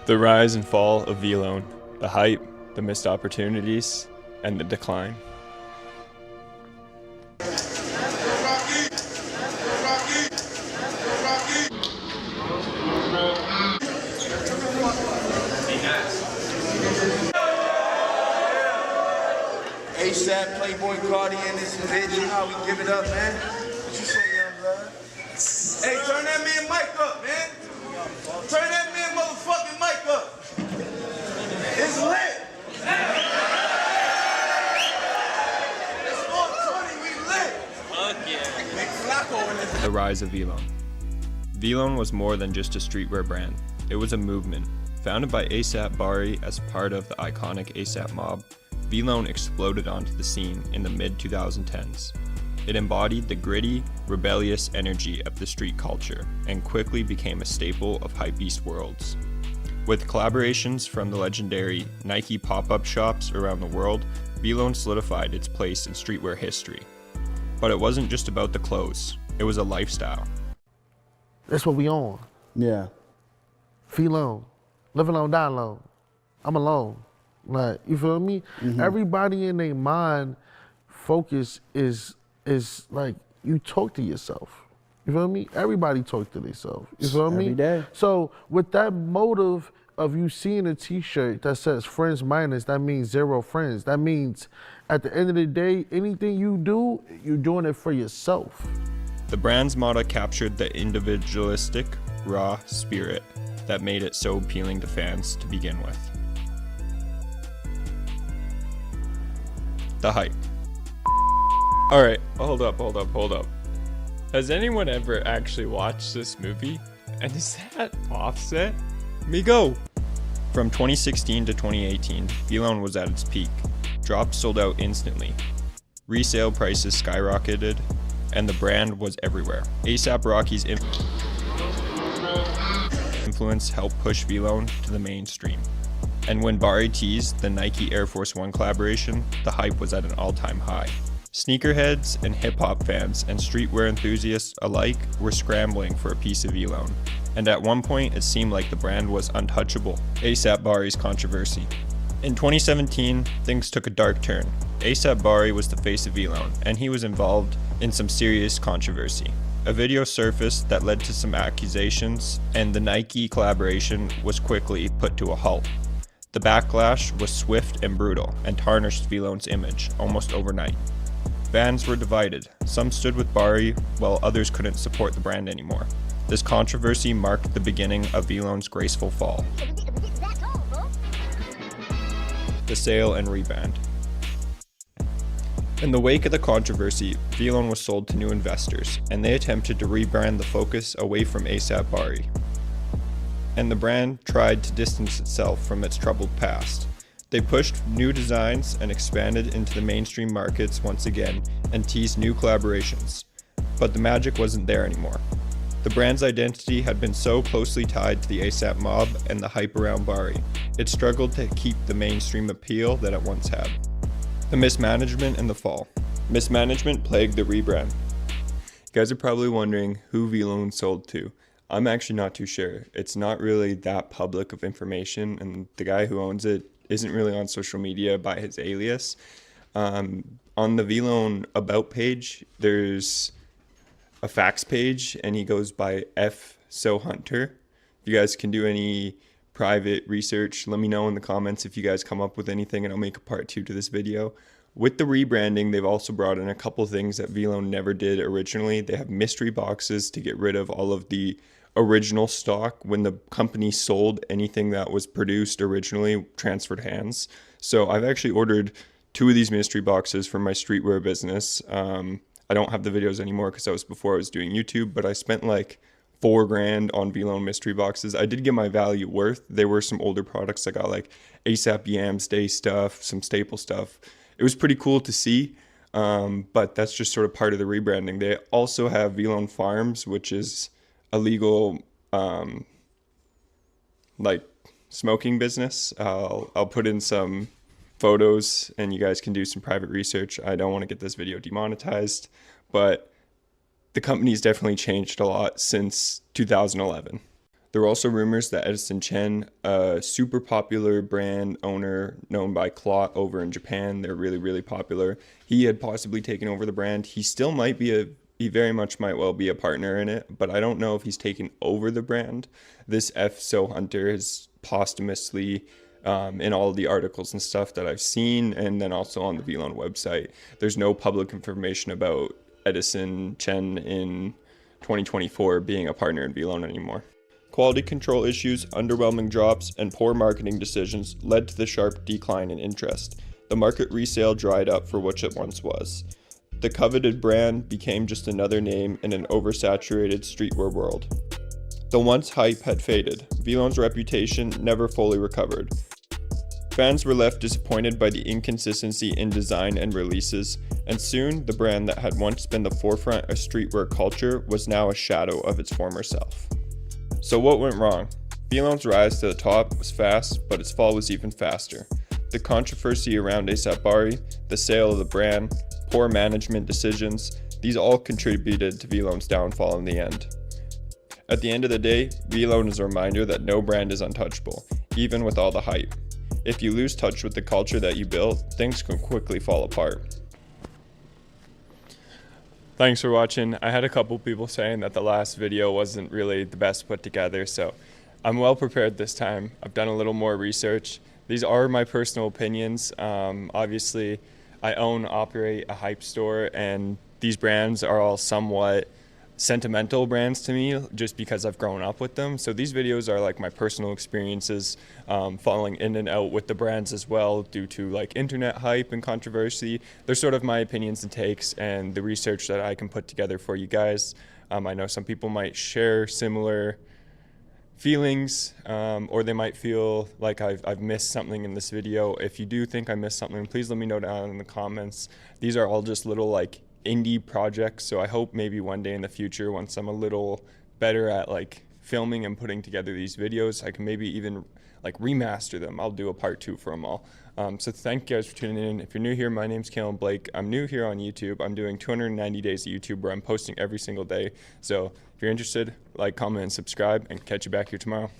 The rise and fall of VLONE, the hype, the missed opportunities, and the decline. ASAP, Playboy Cardi in this bitch. You know how we give it up, man. What you say, young blood? Hey, turn that man mic up, man. Turn that man motherfucking mic up. It's lit. It's 420, we lit. Fuck yeah. Make Flacco in this. The rise of VLONE. VLONE was more than just a streetwear brand. It was a movement. Founded by A AP Bari as part of the iconic ASAP mob, VLONE exploded onto the scene in the mid-2010s. It embodied the gritty, rebellious energy of the street culture and quickly became a staple of hypebeast worlds. With collaborations from the legendary Nike pop-up shops around the world, VLONE solidified its place in streetwear history. But it wasn't just about the clothes, it was a lifestyle. That's what we on. Yeah. VLONE. Live alone, die alone. I'm alone. Like, you feel me? Mm-hmm. Everybody in their mind focus is like, you talk to yourself. You feel me? Everybody talk to themselves. You feel me? Every day. So with that motive of you seeing a t-shirt that says friends minus, that means 0 friends. That means at the end of the day, anything you do, you're doing it for yourself. The brand's motto captured the individualistic, raw spirit that made it so appealing to fans to begin with. The hype. Alright, hold up. Has anyone ever actually watched this movie? And is that Offset? Me go! From 2016 to 2018, VLONE was at its peak. Drops sold out instantly. Resale prices skyrocketed, and the brand was everywhere. A$AP Rocky's influence helped push VLONE to the mainstream. And when Bari teased the Nike Air Force One collaboration, the hype was at an all-time high. Sneakerheads and hip-hop fans and streetwear enthusiasts alike were scrambling for a piece of VLONE, and at one point it seemed like the brand was untouchable. A$AP Bari's controversy. In 2017, things took a dark turn. A$AP Bari was the face of VLONE, and he was involved in some serious controversy. A video surfaced that led to some accusations, and the Nike collaboration was quickly put to a halt. The backlash was swift and brutal, and tarnished VLONE's image almost overnight. Fans were divided. Some stood with Bari, while others couldn't support the brand anymore. This controversy marked the beginning of VLONE's graceful fall. The sale and rebrand. In the wake of the controversy, VLONE was sold to new investors, and they attempted to rebrand the focus away from A$AP Bari. And the brand tried to distance itself from its troubled past. They pushed new designs and expanded into the mainstream markets once again and teased new collaborations. But the magic wasn't there anymore. The brand's identity had been so closely tied to the A$AP mob and the hype around Bari, it struggled to keep the mainstream appeal that it once had. The mismanagement and the fall. Mismanagement plagued the rebrand. You guys are probably wondering who VLONE sold to. I'm actually not too sure. It's not really that public of information, and the guy who owns it isn't really on social media by his alias. On the VLONE About page, there's a facts page, and he goes by F. So Hunter. If you guys can do any private research, let me know in the comments if you guys come up with anything, and I'll make a part 2 to this video. With the rebranding, they've also brought in a couple things that VLONE never did originally. They have mystery boxes to get rid of all of the original stock when the company sold anything that was produced originally, transferred hands. So I've actually ordered 2 of these mystery boxes for my streetwear business. I don't have the videos anymore because that was before I was doing YouTube, but I spent like $4 grand on VLONE mystery boxes. I did get my value worth. There were some older products. I got like A$AP Yams Day stuff, some staple stuff. It was pretty cool to see, but that's just sort of part of the rebranding. They also have VLONE Farms, which is a legal like smoking business. I'll put in some photos and you guys can do some private research. I don't want to get this video demonetized, but the company's definitely changed a lot since 2011. There were also rumors that Edison Chen, a super popular brand owner known by Clot over in Japan, they're really, really popular, he had possibly taken over the brand. He still might be he very much might well be a partner in it, but I don't know if he's taken over the brand. This F. So Hunter has posthumously, in all the articles and stuff that I've seen, and then also on the VLONE website, there's no public information about Edison Chen in 2024 being a partner in VLONE anymore. Quality control issues, underwhelming drops, and poor marketing decisions led to the sharp decline in interest. The market resale dried up for which it once was. The coveted brand became just another name in an oversaturated streetwear world. The once hype had faded. VLONE's reputation never fully recovered. Fans were left disappointed by the inconsistency in design and releases, and soon the brand that had once been the forefront of streetwear culture was now a shadow of its former self. So what went wrong? VLONE's rise to the top was fast, but its fall was even faster. The controversy around A AP Bari, the sale of the brand, poor management decisions, these all contributed to VLONE's downfall in the end. At the end of the day, VLONE is a reminder that no brand is untouchable, even with all the hype. If you lose touch with the culture that you built, things can quickly fall apart. Thanks for watching. I had a couple people saying that the last video wasn't really the best put together, so I'm well prepared this time. I've done a little more research. These are my personal opinions. Obviously, I operate a hype store, and these brands are all somewhat sentimental brands to me just because I've grown up with them. So these videos are like my personal experiences, falling in and out with the brands as well due to like internet hype and controversy. They're sort of my opinions and takes and the research that I can put together for you guys. I know some people might share similar feelings, or they might feel like I've missed something in this video. If you do think I missed something, please let me know down in the comments. These are all just little like indie projects, so I hope maybe one day in the future, once I'm a little better at like filming and putting together these videos, I can maybe even like remaster them. I'll do a part 2 for them all. So thank you guys for tuning in. If you're new here, my name's Kalen Blake. I'm new here on YouTube. I'm doing 290 days of YouTube where I'm posting every single day. So if you're interested, like, comment, and subscribe, and catch you back here tomorrow.